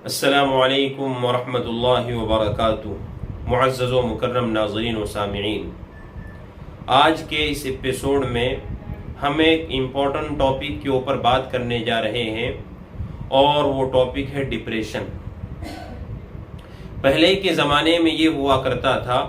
السلام علیکم ورحمۃ اللہ وبرکاتہ۔ معزز و مکرم ناظرین و سامعین، آج کے اس ایپیسوڈ میں ہم ایک امپورٹنٹ ٹاپک کے اوپر بات کرنے جا رہے ہیں، اور وہ ٹاپک ہے ڈپریشن۔ پہلے کے زمانے میں یہ ہوا کرتا تھا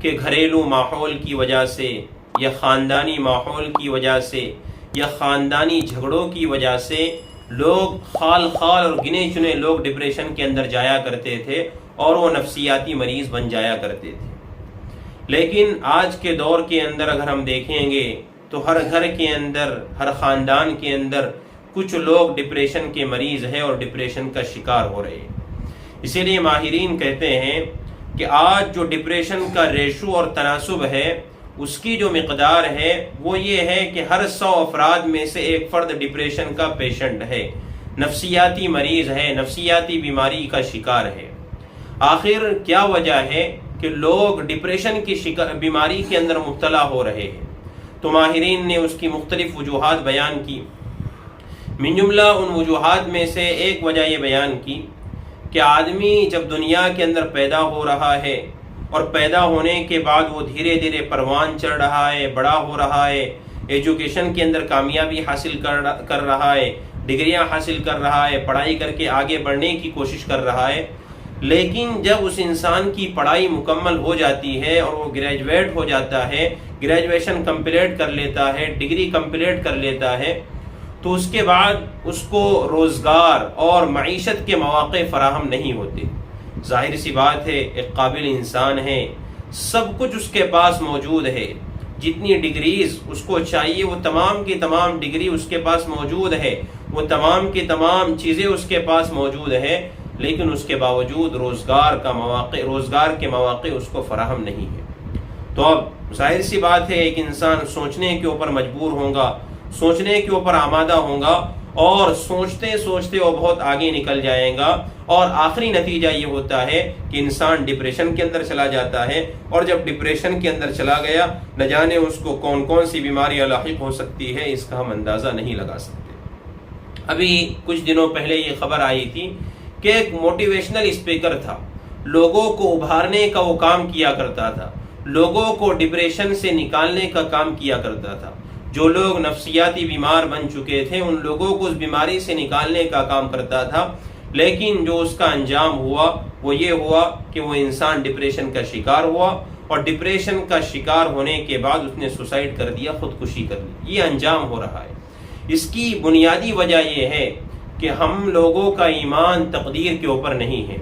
کہ گھریلو ماحول کی وجہ سے یا خاندانی ماحول کی وجہ سے یا خاندانی جھگڑوں کی وجہ سے لوگ خال اور گنے چنے لوگ ڈپریشن کے اندر جایا کرتے تھے اور وہ نفسیاتی مریض بن جایا کرتے تھے۔ لیکن آج کے دور کے اندر اگر ہم دیکھیں گے تو ہر گھر کے اندر، ہر خاندان کے اندر کچھ لوگ ڈپریشن کے مریض ہیں اور ڈپریشن کا شکار ہو رہے ہیں۔ اسی لیے ماہرین کہتے ہیں کہ آج جو ڈپریشن کا ریشو اور تناسب ہے، اس کی جو مقدار ہے وہ یہ ہے کہ ہر 100 افراد میں سے ایک فرد ڈپریشن کا پیشنٹ ہے، نفسیاتی مریض ہے، نفسیاتی بیماری کا شکار ہے۔ آخر کیا وجہ ہے کہ لوگ ڈپریشن کی بیماری کے اندر مبتلا ہو رہے ہیں؟ تو ماہرین نے اس کی مختلف وجوہات بیان کی۔ من جملہ ان وجوہات میں سے ایک وجہ یہ بیان کی کہ آدمی جب دنیا کے اندر پیدا ہو رہا ہے اور پیدا ہونے کے بعد وہ دھیرے دھیرے پروان چڑھ رہا ہے، بڑا ہو رہا ہے، ایجوکیشن کے اندر کامیابی حاصل کر رہا ہے، ڈگریاں حاصل کر رہا ہے، پڑھائی کر کے آگے بڑھنے کی کوشش کر رہا ہے۔ لیکن جب اس انسان کی پڑھائی مکمل ہو جاتی ہے اور وہ گریجویٹ ہو جاتا ہے، گریجویشن کمپلیٹ کر لیتا ہے، ڈگری کمپلیٹ کر لیتا ہے، تو اس کے بعد اس کو روزگار اور معیشت کے مواقع فراہم نہیں ہوتے۔ ظاہر سی بات ہے، ایک قابل انسان ہے، سب کچھ اس کے پاس موجود ہے، جتنی ڈگریز اس کو چاہیے وہ تمام کی تمام ڈگری اس کے پاس موجود ہے، وہ تمام کی تمام چیزیں اس کے پاس موجود ہے، لیکن اس کے باوجود روزگار کے مواقع اس کو فراہم نہیں ہے۔ تو اب ظاہر سی بات ہے، ایک انسان سوچنے کے اوپر مجبور ہوگا، سوچنے کے اوپر آمادہ ہوگا، اور سوچتے سوچتے وہ بہت آگے نکل جائے گا، اور آخری نتیجہ یہ ہوتا ہے کہ انسان ڈپریشن کے اندر چلا جاتا ہے، اور جب ڈپریشن کے اندر چلا گیا، نہ جانے اس کو کون کون سی بیماریاں لاحق ہو سکتی ہے، اس کا ہم اندازہ نہیں لگا سکتے۔ ابھی کچھ دنوں پہلے یہ خبر آئی تھی کہ ایک موٹیویشنل اسپیکر تھا، لوگوں کو ابھارنے کا وہ کام کیا کرتا تھا، لوگوں کو ڈپریشن سے نکالنے کا کام کیا کرتا تھا۔ جو لوگ نفسیاتی بیمار بن چکے تھے ان لوگوں کو اس بیماری سے نکالنے کا کام کرتا تھا، لیکن جو اس کا انجام ہوا وہ یہ ہوا کہ وہ انسان ڈپریشن کا شکار ہوا، اور ڈپریشن کا شکار ہونے کے بعد اس نے سوسائڈ کر دیا، خودکشی کر لی۔ یہ انجام ہو رہا ہے۔ اس کی بنیادی وجہ یہ ہے کہ ہم لوگوں کا ایمان تقدیر کے اوپر نہیں ہے،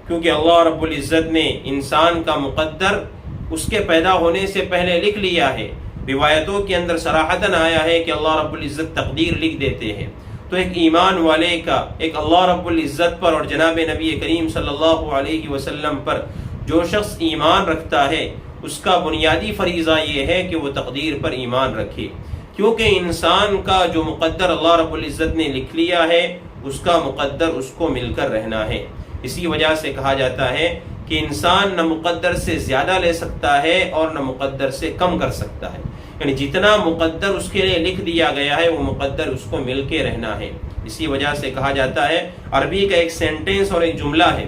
کیونکہ اللہ رب العزت نے انسان کا مقدر اس کے پیدا ہونے سے پہلے لکھ لیا ہے۔ روایتوں کے اندر صراحتاً آیا ہے کہ اللہ رب العزت تقدیر لکھ دیتے ہیں۔ تو ایک ایمان والے کا، ایک اللہ رب العزت پر اور جناب نبی کریم صلی اللہ علیہ وسلم پر جو شخص ایمان رکھتا ہے، اس کا بنیادی فریضہ یہ ہے کہ وہ تقدیر پر ایمان رکھے، کیونکہ انسان کا جو مقدر اللہ رب العزت نے لکھ لیا ہے، اس کا مقدر اس کو مل کر رہنا ہے۔ اسی وجہ سے کہا جاتا ہے کہ انسان نہ مقدر سے زیادہ لے سکتا ہے اور نہ مقدر سے کم کر سکتا ہے، یعنی جتنا مقدر اس کے لیے لکھ دیا گیا ہے وہ مقدر اس کو مل کے رہنا ہے۔ اسی وجہ سے کہا جاتا ہے، عربی کا ایک سینٹنس اور ایک جملہ ہے،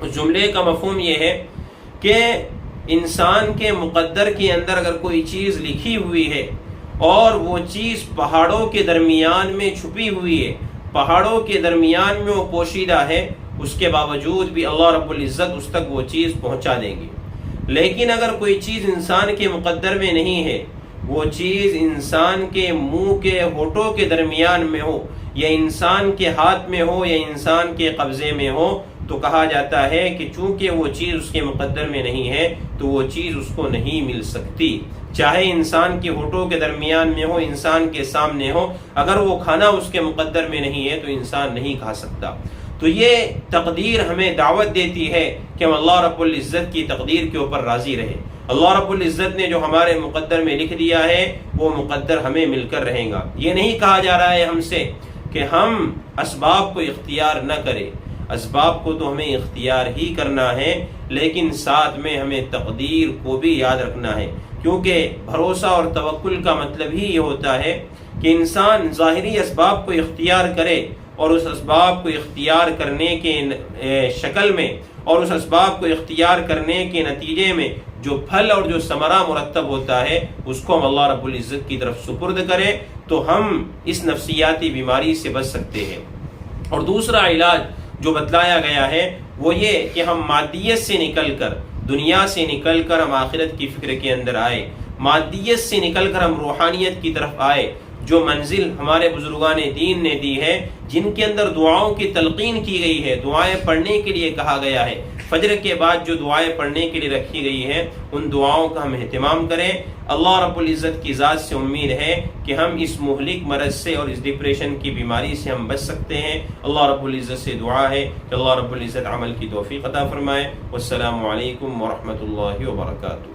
اس جملے کا مفہوم یہ ہے کہ انسان کے مقدر کے اندر اگر کوئی چیز لکھی ہوئی ہے اور وہ چیز پہاڑوں کے درمیان میں چھپی ہوئی ہے، پہاڑوں کے درمیان میں وہ پوشیدہ ہے، اس کے باوجود بھی اللہ رب العزت اس تک وہ چیز پہنچا دیں گے۔ لیکن اگر کوئی چیز انسان کے مقدر میں نہیں ہے، وہ چیز انسان کے منہ کے ہونٹوں کے درمیان میں ہو، یا انسان کے ہاتھ میں ہو، یا انسان کے قبضے میں ہو، تو کہا جاتا ہے کہ چونکہ وہ چیز اس کے مقدر میں نہیں ہے تو وہ چیز اس کو نہیں مل سکتی، چاہے انسان کے ہونٹوں کے درمیان میں ہو، انسان کے سامنے ہو، اگر وہ کھانا اس کے مقدر میں نہیں ہے تو انسان نہیں کھا سکتا۔ تو یہ تقدیر ہمیں دعوت دیتی ہے کہ ہم اللہ رب العزت کی تقدیر کے اوپر راضی رہیں۔ اللہ رب العزت نے جو ہمارے مقدر میں لکھ دیا ہے وہ مقدر ہمیں مل کر رہے گا۔ یہ نہیں کہا جا رہا ہے ہم سے کہ ہم اسباب کو اختیار نہ کریں، اسباب کو تو ہمیں اختیار ہی کرنا ہے، لیکن ساتھ میں ہمیں تقدیر کو بھی یاد رکھنا ہے، کیونکہ بھروسہ اور توکل کا مطلب ہی یہ ہوتا ہے کہ انسان ظاہری اسباب کو اختیار کرے اور اس اسباب کو اختیار کرنے کے شکل میں اور اس اسباب کو اختیار کرنے کے نتیجے میں جو پھل اور جو ثمرہ مرتب ہوتا ہے اس کو ہم اللہ رب العزت کی طرف سپرد کریں تو ہم اس نفسیاتی بیماری سے بچ سکتے ہیں۔ اور دوسرا علاج جو بتلایا گیا ہے وہ یہ کہ ہم مادیت سے نکل کر، دنیا سے نکل کر ہم آخرت کی فکر کے اندر آئے، مادیت سے نکل کر ہم روحانیت کی طرف آئے۔ جو منزل ہمارے بزرگان دین نے دی ہے، جن کے اندر دعاؤں کی تلقین کی گئی ہے، دعائیں پڑھنے کے لیے کہا گیا ہے، فجر کے بعد جو دعائیں پڑھنے کے لیے رکھی گئی ہیں ان دعاؤں کا ہم اہتمام کریں۔ اللہ رب العزت کی ذات سے امید ہے کہ ہم اس مہلک مرض سے اور اس ڈپریشن کی بیماری سے ہم بچ سکتے ہیں۔ اللہ رب العزت سے دعا ہے کہ اللہ رب العزت عمل کی توفیق عطا فرمائے۔ والسلام علیکم ورحمۃ اللہ وبرکاتہ۔